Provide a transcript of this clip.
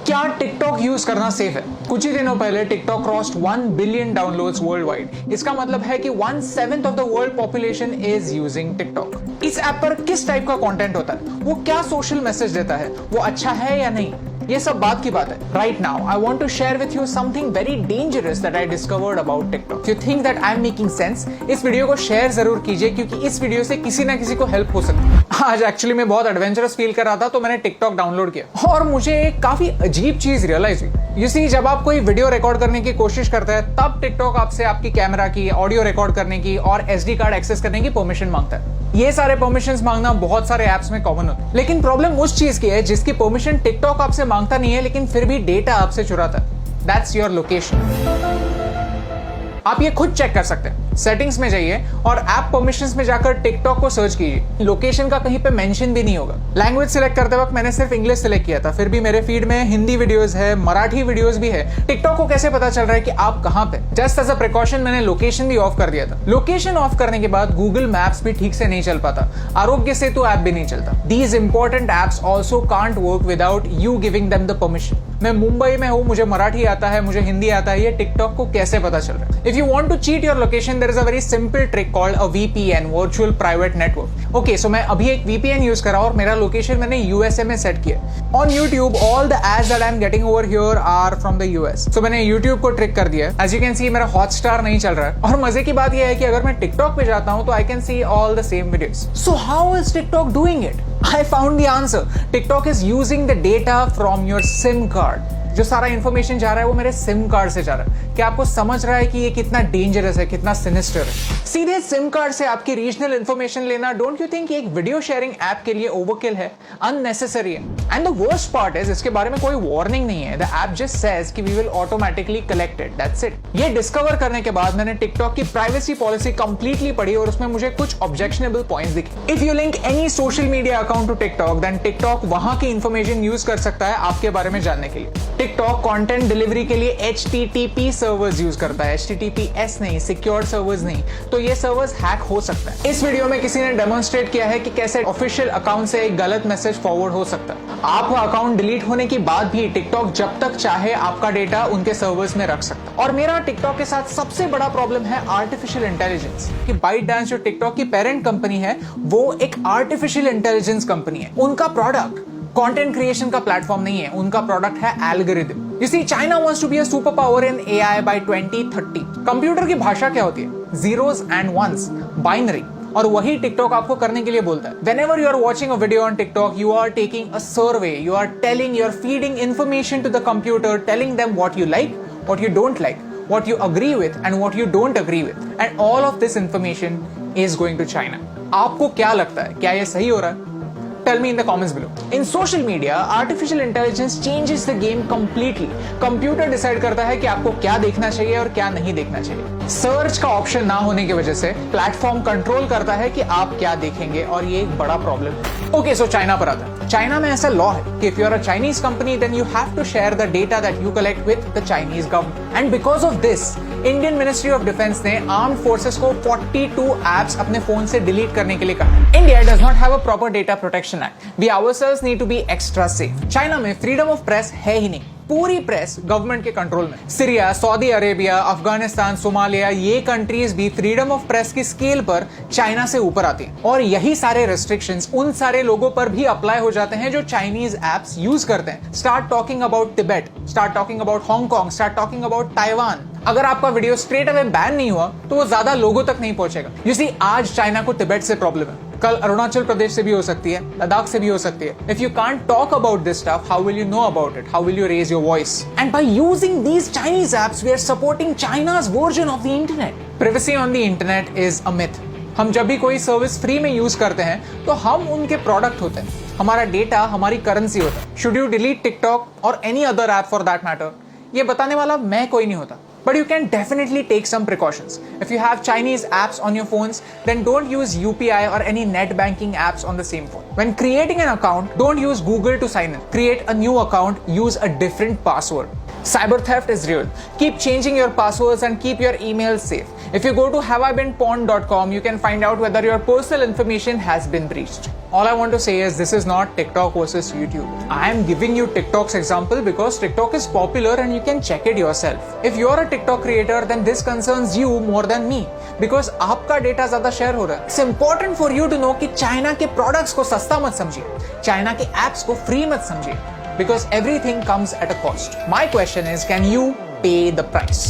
क्या TikTok use करना safe है? कुछ ही दिनों पहले TikTok crossed 1 billion downloads world wide. इसका मतलब है कि 1/7 of the world population is using TikTok. इस ऐप पर किस टाइप का कंटेंट होता है, वो क्या सोशल मैसेज देता है, वो अच्छा है या नहीं, ये सब बात की बात है। Right now I want to share with you something very dangerous that I discovered about TikTok. You think that I am making sense? इस वीडियो को शेयर जरूर कीजिए, क्योंकि इस वीडियो से किसी ना किसी को हेल्प हो सकती है। आज एक्चुअली मैं बहुत एडवेंचरस फील कर रहा था, तो मैंने टिकटॉक डाउनलोड किया और मुझे एक काफी अजीब चीज रियलाइज हुई। यू सी, जब आप कोई वीडियो रिकॉर्ड करने की कोशिश करते हैं, तब टिकटॉक आपसे आपकी कैमरा की, ऑडियो रिकॉर्ड करने की और SD कार्ड एक्सेस करने की परमिशन मांगता है। ये सारे परमिशंस मांगना बहुत सारे ऐप्स में कॉमन होता है, लेकिन प्रॉब्लम उस चीज की है जिसकी परमिशन टिकटॉक आपसे मांगता नहीं है, लेकिन फिर भी डेटा आपसे चुराता है। That's your location. आप ये खुद चेक कर सकते हैं। सेटिंग्स में जाइए और ऐप परमिशंस में जाकर टिकटॉक को सर्च कीजिए। लोकेशन का कहीं पे मेंशन भी नहीं होगा। लैंग्वेज सिलेक्ट करते वक्त मैंने सिर्फ इंग्लिश सिलेक्ट किया था, फिर भी मेरे फीड में हिंदी वीडियोस है, मराठी वीडियोस भी है। टिकटॉक को कैसे पता चल रहा है कि आप कहां पे? जस्ट एज अ प्रिकॉशन मैंने लोकेशन भी ऑफ कर दिया था। लोकेशन ऑफ करने के बाद गूगल मैप्स भी ठीक से नहीं चल पाता, आरोग्य सेतु ऐप भी नहीं चलता। These important apps also can't work without you giving them the permission. मैं मुंबई में हूं, मुझे मराठी आता है, मुझे हिंदी आता है, ये टिकटॉक को कैसे पता चल रहा है? If you want to cheat your location, there is a very simple trick called a VPN, virtual private network. Okay, so मैं अभी एक VPN यूज कर रहा हूं और मेरा लोकेशन मैंने USA में सेट किया। On YouTube all the ads that I am getting over here are from the US। So मैंने YouTube को ट्रिक कर दिया। एज यू कैन सी मेरा हॉटस्टार नहीं चल रहा है, और मजे की बात यह है कि अगर मैं टिकटॉक पे जाता हूं तो I can see all the same videos. So how is TikTok doing it? I found the answer. TikTok is using the data from your SIM card. जो सारा इंफॉर्मेशन जा रहा है वो मेरे सिम कार्ड से जा रहा है। क्या आपको समझ रहा है कि ये कितना डेंजरस है, कितना सिनिस्टर है? सीधे सिम कार्ड से आपकी रीजनल इंफॉर्मेशन लेना, डोंट यू थिंक एक वीडियो शेयरिंग ऐप के लिए ओवरकिल है, अननेसेसरी है? And the worst part is, इसके बारे में कोई वार्निंग नहीं है। द ऐप जस्ट सेज कि we will automatically collect it, that's it. ये डिस्कवर करने के बाद मैंने टिकटॉक की प्राइवेसी पॉलिसी कंप्लीटली पढ़ी और उसमें मुझे कुछ ऑब्जेक्शनेबल पॉइंट्स दिखे। If you link any social media account to TikTok, then TikTok वहां की इंफॉर्मेशन यूज कर सकता है आपके बारे में जानने के लिए। टिकटॉक कंटेंट डिलीवरी के लिए HTTP सर्वर्स यूज करता है, HTTPS नहीं, सिक्योर्ड सर्वर्स नहीं। तो ये सर्वर्स हैक हो सकता है। इस वीडियो में किसी ने डेमोन्स्ट्रेट किया है कि कैसे ऑफिशियल अकाउंट से एक गलत मैसेज फॉरवर्ड हो सकता है। आपका अकाउंट डिलीट होने के बाद भी टिकटॉक जब तक चाहे आपका डेटा उनके सर्वर्स में रख सकता है। और मेरा टिकटॉक के साथ सबसे बड़ा प्रॉब्लम है आर्टिफिशियल इंटेलिजेंस। कि ByteDance जो टिकटॉक की पेरेंट कंपनी है, वो एक आर्टिफिशियल इंटेलिजेंस कंपनी है। उनका प्रोडक्ट कंटेंट क्रिएशन का प्लेटफॉर्म नहीं है, उनका प्रोडक्ट है algorithm. You see, China wants to be a superpower in AI by 2030. Computer की भाषा क्या होती है? Zeros and ones, binary. और वही टिकटॉक आपको करने के लिए बोलता है। Whenever you are watching a video on TikTok, you are taking a survey. You are feeding information to the computer, telling them what you like, what you don't like, what you agree with, and what you don't agree with. And all of this information is going to China. आपको क्या लगता है? क्या ये सही हो रहा है? Tell me in the comments below. In social media, artificial intelligence changes the game completely. Computer decide करता है कि आपको क्या देखना चाहिए और क्या नहीं देखना चाहिए। सर्च का ऑप्शन ना होने की वजह से प्लेटफॉर्म कंट्रोल करता है कि आप क्या देखेंगे, और ये एक बड़ा प्रॉब्लम है। ओके, सो चाइना पर आता है। चाइना में ऐसा लॉ है कि if you are a Chinese company, then you have to share the data that you collect with the Chinese government. And because of this, Indian ministry of defence ने armed forces को 42 apps अपने phone से delete करने के लिए कहा। India does not have a proper data protection act. We ourselves need to be extra safe. China में freedom of press है ही नहीं। पूरी प्रेस गवर्नमेंट के कंट्रोल में। Syria, Saudi Arabia, Afghanistan, Somalia, ये कंट्रीज भी फ्रीडम ऑफ प्रेस की स्केल पर चाइना से ऊपर आती हैं। और यही सारे रेस्ट्रिक्शंस उन सारे लोगों पर भी अप्लाई हो जाते हैं जो चाइनीज एप्स यूज करते हैं। Start talking about Tibet, start talking about Hong Kong, start talking about Taiwan. अगर आपका वीडियो स्ट्रेट अवे बैन नहीं हुआ तो वो ज्यादा लोगों तक नहीं पहुंचेगा। यू सी, आज चाइना को तिब्बत से प्रॉब्लम है, कल अरुणाचल प्रदेश से भी हो सकती है, लद्दाख से भी हो सकती है। If you can't talk about this stuff, how will you know about it? How will you raise your voice? And by using these Chinese apps, we are supporting China's version of the internet. Privacy on the internet is a myth. हम जब भी कोई service free में use करते हैं तो हम उनके प्रोडक्ट होते हैं, हमारा डेटा हमारी करेंसी होता है। शुड यू डिलीट टिकटॉक और any other app for that matter? ये बताने वाला मैं कोई नहीं होता। But you can definitely take some precautions. If you have Chinese apps on your phones, then don't use UPI or any net banking apps on the same phone. When creating an account, don't use Google to sign in. Create a new account, use a different password. Cyber theft is real. Keep changing your passwords and keep your emails safe. If you go to haveibeenpawned.com, you can find out whether your personal information has been breached. All I want to say is this is not TikTok versus YouTube. I am giving you TikTok's example because TikTok is popular and you can check it yourself. If you're a TikTok creator, then this concerns you more than me because आपका data ज्यादा share हो रहा है. It's important for you to know कि China के products को सस्ता मत समझिए, चाइना के एप्स को फ्री मत समझिए because everything comes at a cost. My question is, can you pay the price?